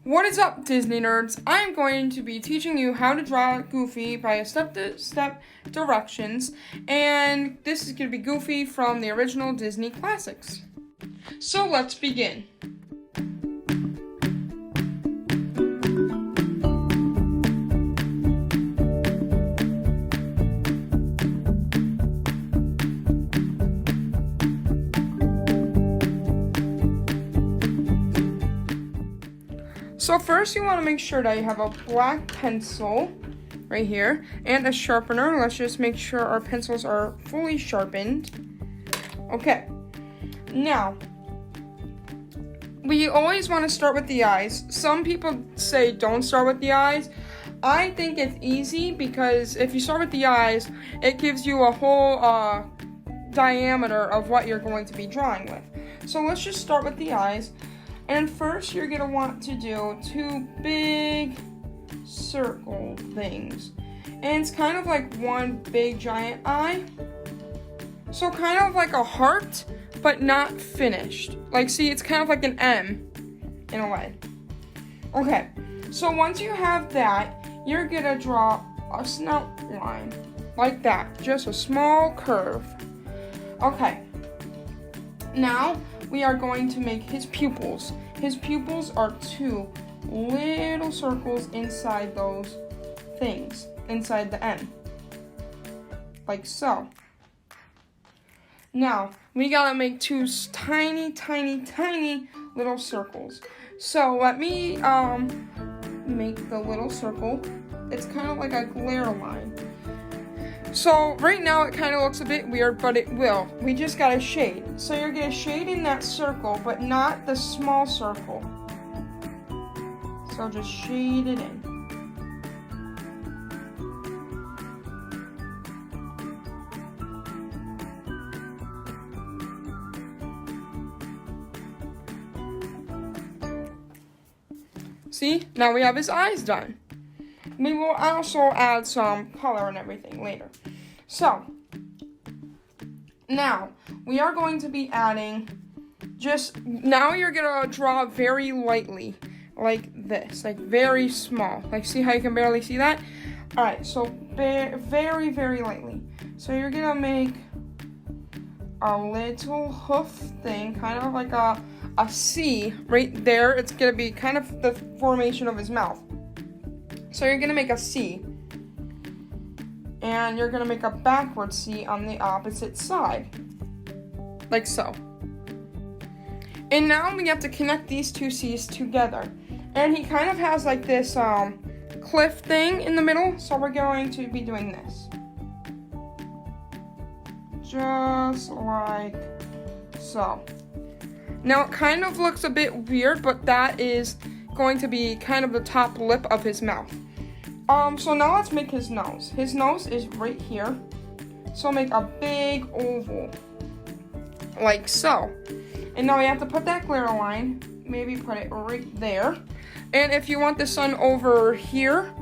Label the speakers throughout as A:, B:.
A: What is up, Disney nerds? I'm going to be teaching you how to draw Goofy by step-to-step directions, and this is going to be Goofy from the original Disney classics. So let's begin. So first you want to make sure that you have a black pencil right here and a sharpener. Let's just make sure our pencils are fully sharpened. Okay, now we always want to start with the eyes. Some people say don't start with the eyes. I think it's easy because if you start with the eyes, it gives you a whole diameter of what you're going to be drawing with. So let's just start with the eyes. And first, you're going to want to do two big circle things. And it's kind of like one big giant eye. So kind of like a heart, but not finished. Like, see, it's kind of like an M in a way. Okay, so once you have that, you're going to draw a snout line like that. Just a small curve. Okay, now we are going to make his pupils. His pupils are two little circles inside those things, inside the M. Like so. Now, we gotta make two tiny little circles. So let me make the little circle. It's kind of like a glare line. So right now it kind of looks a bit weird, but it will. We just got to shade. So you're going to shade in that circle, but not the small circle. So just shade it in. See? Now we have his eyes done. We will also add some color and everything later. So, now, we are going to be adding now you're going to draw very lightly, like this, like very small. Like, see how you can barely see that? Alright, so very, very lightly. So you're going to make a little hoof thing, kind of like a C right there. It's going to be kind of the formation of his mouth. So you're going to make a C, and you're going to make a backward C on the opposite side, like so. And now we have to connect these two C's together. And he kind of has like this cliff thing in the middle, so we're going to be doing this. Just like so. Now it kind of looks a bit weird, but that is going to be kind of the top lip of his mouth. So now let's make his nose. His nose is right here. So make a big oval. Like so. And now we have to put that glare line. Maybe put it right there. And if you want the sun over here,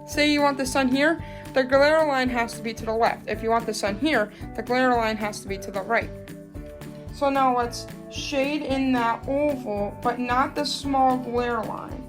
A: say you want the sun here, the glare line has to be to the left. If you want the sun here, the glare line has to be to the right. So now let's shade in that oval, but not the small glare line.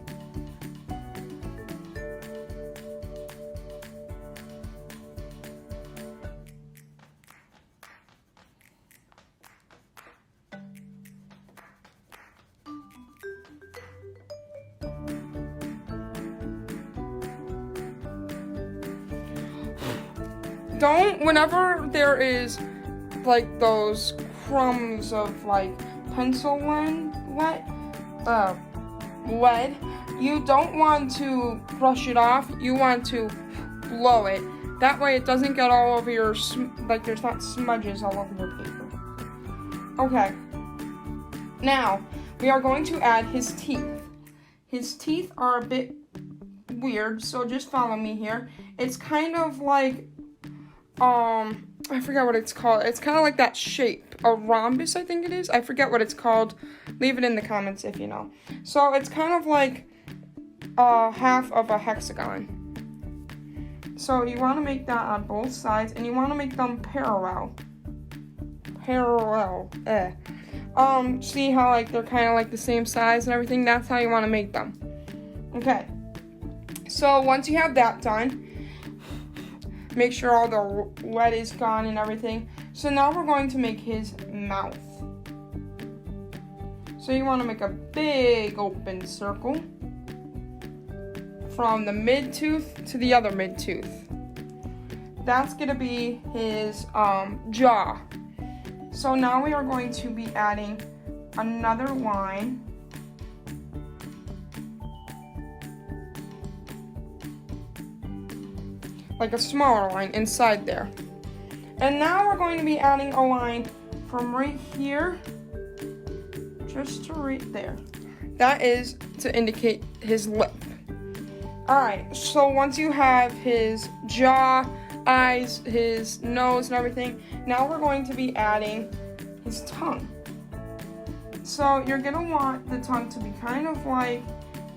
A: Whenever there is like those crumbs of like pencil lead, you don't want to brush it off. You want to blow it. That way it doesn't get all over your, like there's not smudges all over your paper. Okay. Now, we are going to add his teeth. His teeth are a bit weird, so just follow me here. It's kind of like, I forget what it's called. It's kind of like that shape. A rhombus, I think it is. I forget what it's called. Leave it in the comments if you know. So it's kind of like half of a hexagon. So you want to make that on both sides, and you want to make them parallel. See how like they're kind of like the same size and everything? That's how you want to make them. Okay, so once you have that done, make sure all the lead is gone and everything. So now we're going to make his mouth. So you want to make a big open circle from the mid tooth to the other mid tooth. That's going to be his jaw. So now we are going to be adding another line. Like a smaller line inside there. And now we're going to be adding a line from right here just to right there. That is to indicate his lip. Alright, so once you have his jaw, eyes, his nose, and everything, now we're going to be adding his tongue. So you're going to want the tongue to be kind of like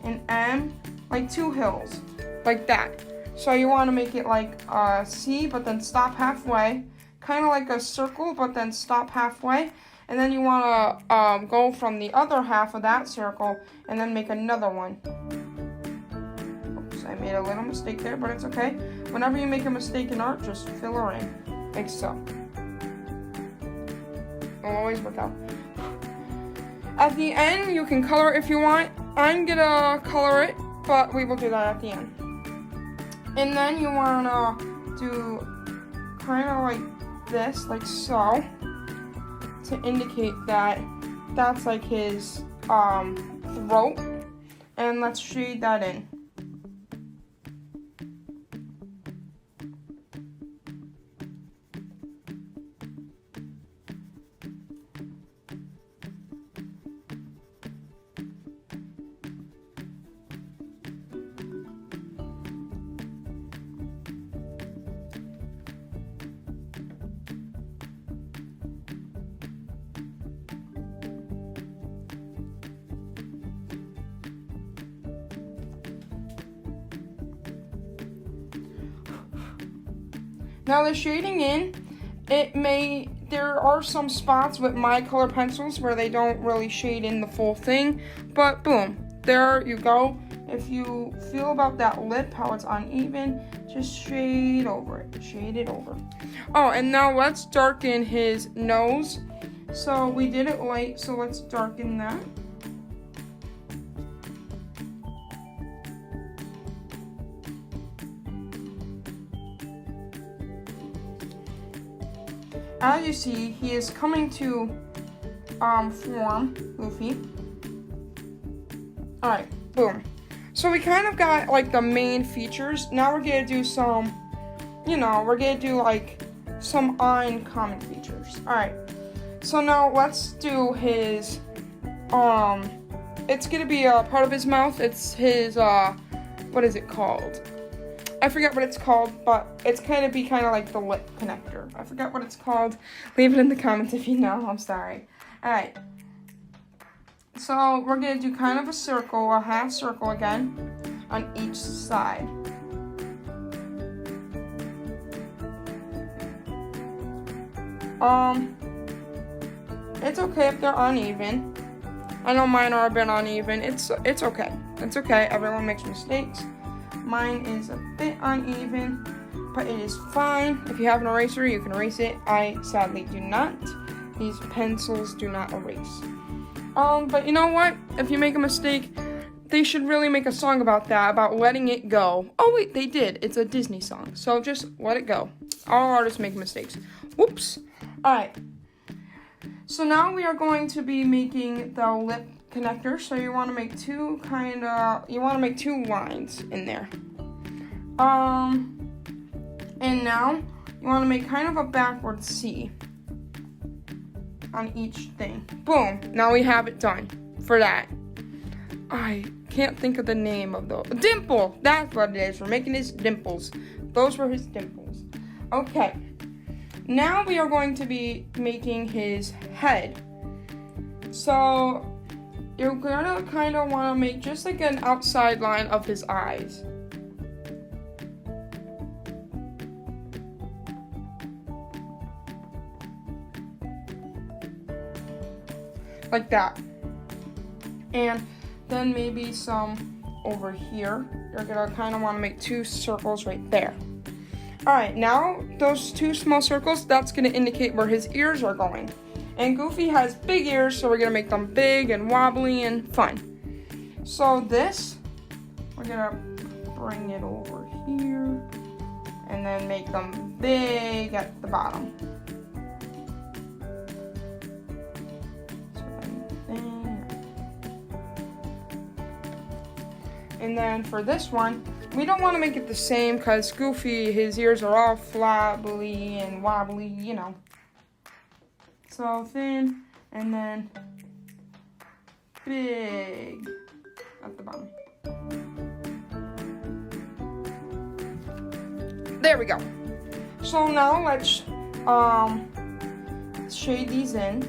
A: an M, like two hills, like that. So you want to make it like a C, but then stop halfway. Kind of like a circle, but then stop halfway. And then you want to go from the other half of that circle and then make another one. Oops, I made a little mistake there, but it's okay. Whenever you make a mistake in art, just fill her in, like so. It'll always work out. At the end, you can color if you want. I'm going to color it, but we will do that at the end. And then you want to do kind of like this, like so, to indicate that that's like his throat. And let's shade that in. Now the shading in, there are some spots with my color pencils where they don't really shade in the full thing, but boom, there you go. If you feel about that lip, how it's uneven, just shade over it, shade it over. Oh, and now let's darken his nose. So we did it light, so let's darken that. As you see, he is coming to form Luffy. Alright, boom. So we kind of got like the main features. Now we're gonna do some, we're gonna do like some uncommon features. Alright, so now let's do his, it's gonna be a part of his mouth. It's his, what is it called? I forget what it's called, but it's kind of like the lip connector. I forget what it's called. Leave it in the comments if you know. I'm sorry. Alright. So we're going to do kind of a circle, a half circle again, on each side. It's okay if they're uneven. I know mine are a bit uneven. It's okay. It's okay. Everyone makes mistakes. Mine is a bit uneven, but it is fine. If you have an eraser, you can erase it. I sadly do not. These pencils do not erase. But you know what? If you make a mistake, they should really make a song about that, about letting it go. Oh wait, they did. It's a Disney song. So just let it go. All artists make mistakes. Whoops. Alright. So now we are going to be making the lip connector. So you want to make two lines in there. And now you want to make kind of a backward C on each thing. Boom. Now we have it done for that. I can't think of the name of the dimple. That's what it is. We're making his dimples. Those were his dimples. Okay. Now we are going to be making his head. So you're gonna kind of want to make just like an outside line of his eyes. Like that. And then maybe some over here. You're gonna kind of want to make 2 circles right there. All right, now those 2 small circles, that's gonna indicate where his ears are going. And Goofy has big ears, so we're gonna make them big and wobbly and fun. So this, we're gonna bring it over here and then make them big at the bottom. And then for this one, we don't want to make it the same because Goofy, his ears are all floppy and wobbly, you know. So thin and then big at the bottom. There we go. So now let's shade these in.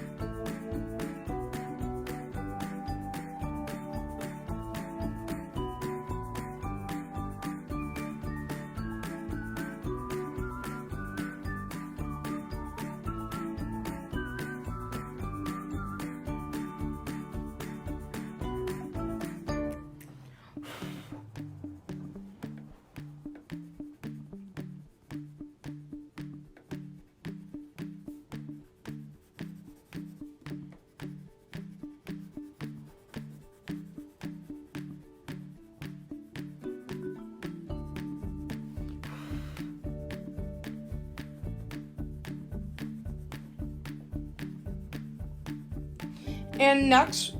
A: And next,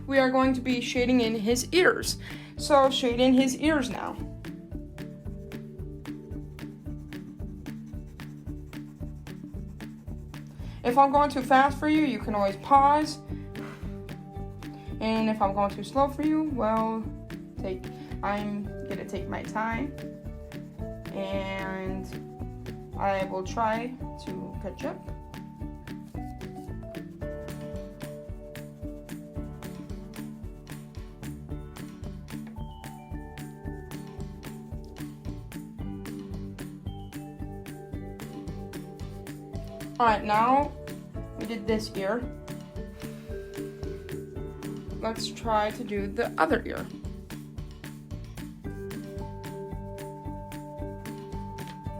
A: we are going to be shading in his ears. So shade in his ears now. If I'm going too fast for you, you can always pause. And if I'm going too slow for you, well, I'm gonna take my time. And I will try to catch up. Alright, now we did this ear. Let's try to do the other ear.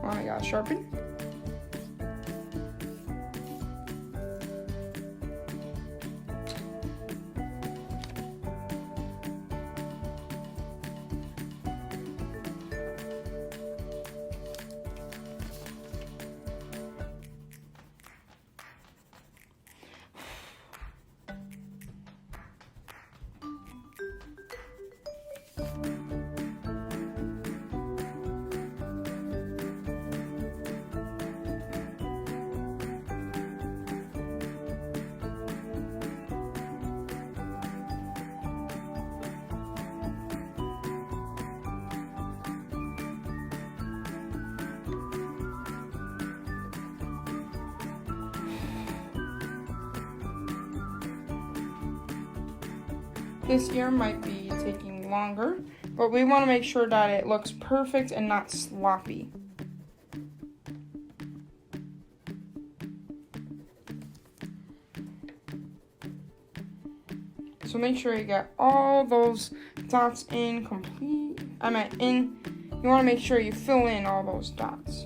A: Oh, I gotta sharpen. This ear might be taking longer, but we want to make sure that it looks perfect and not sloppy. So make sure you get all those dots in complete. You want to make sure you fill in all those dots.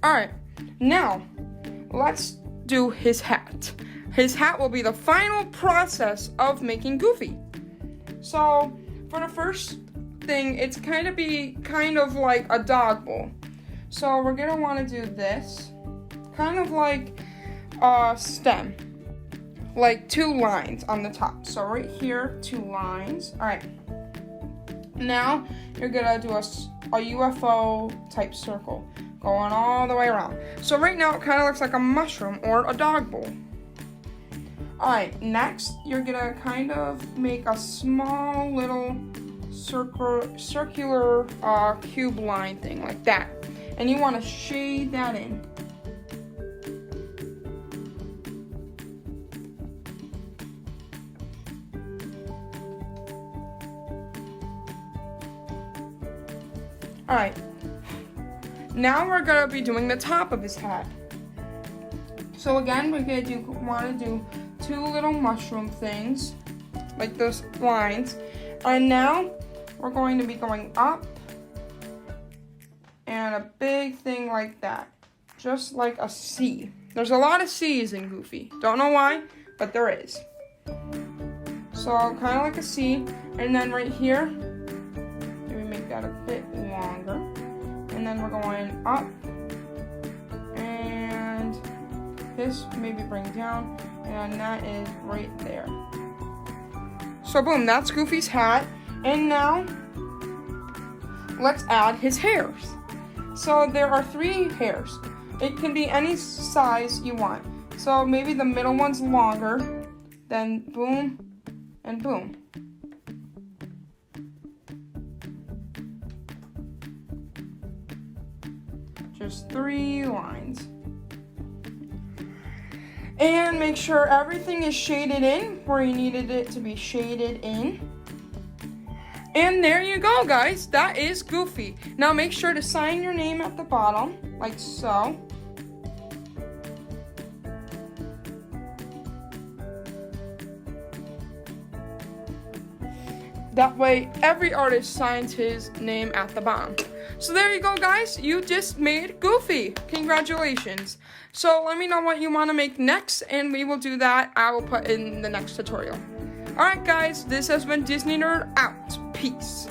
A: All right, now let's do his hat. His hat will be the final process of making Goofy. So for the first thing, it's kind of like a dog bowl. So we're gonna want to do this, kind of like a stem, like 2 lines on the top. So right here, 2 lines. All right. Now you're gonna do a UFO type circle, going all the way around. So right now it kind of looks like a mushroom or a dog bowl. Alright, next you're gonna kind of make a small little circular cube line thing like that. And you want to shade that in. Alright. Now we're gonna be doing the top of his hat. So again, we're gonna want to do two little mushroom things, like those lines. And now we're going to be going up and a big thing like that, just like a C. There's a lot of C's in Goofy. Don't know why, but there is. So kind of like a C, and then right here, maybe make that a bit longer. And then we're going up, and this maybe bring down, and that is right there. So boom, that's Goofy's hat. And now, let's add his hairs. So there are 3 hairs. It can be any size you want. So maybe the middle one's longer, then boom and boom. Just 3 lines. And make sure everything is shaded in where you needed it to be shaded in. And there you go, guys. That is Goofy. Now make sure to sign your name at the bottom, like so. That way, every artist signs his name at the bottom. So there you go, guys. You just made Goofy. Congratulations. So let me know what you want to make next, and we will do that. I will put in the next tutorial. Alright, guys. This has been Disney Nerd out. Peace.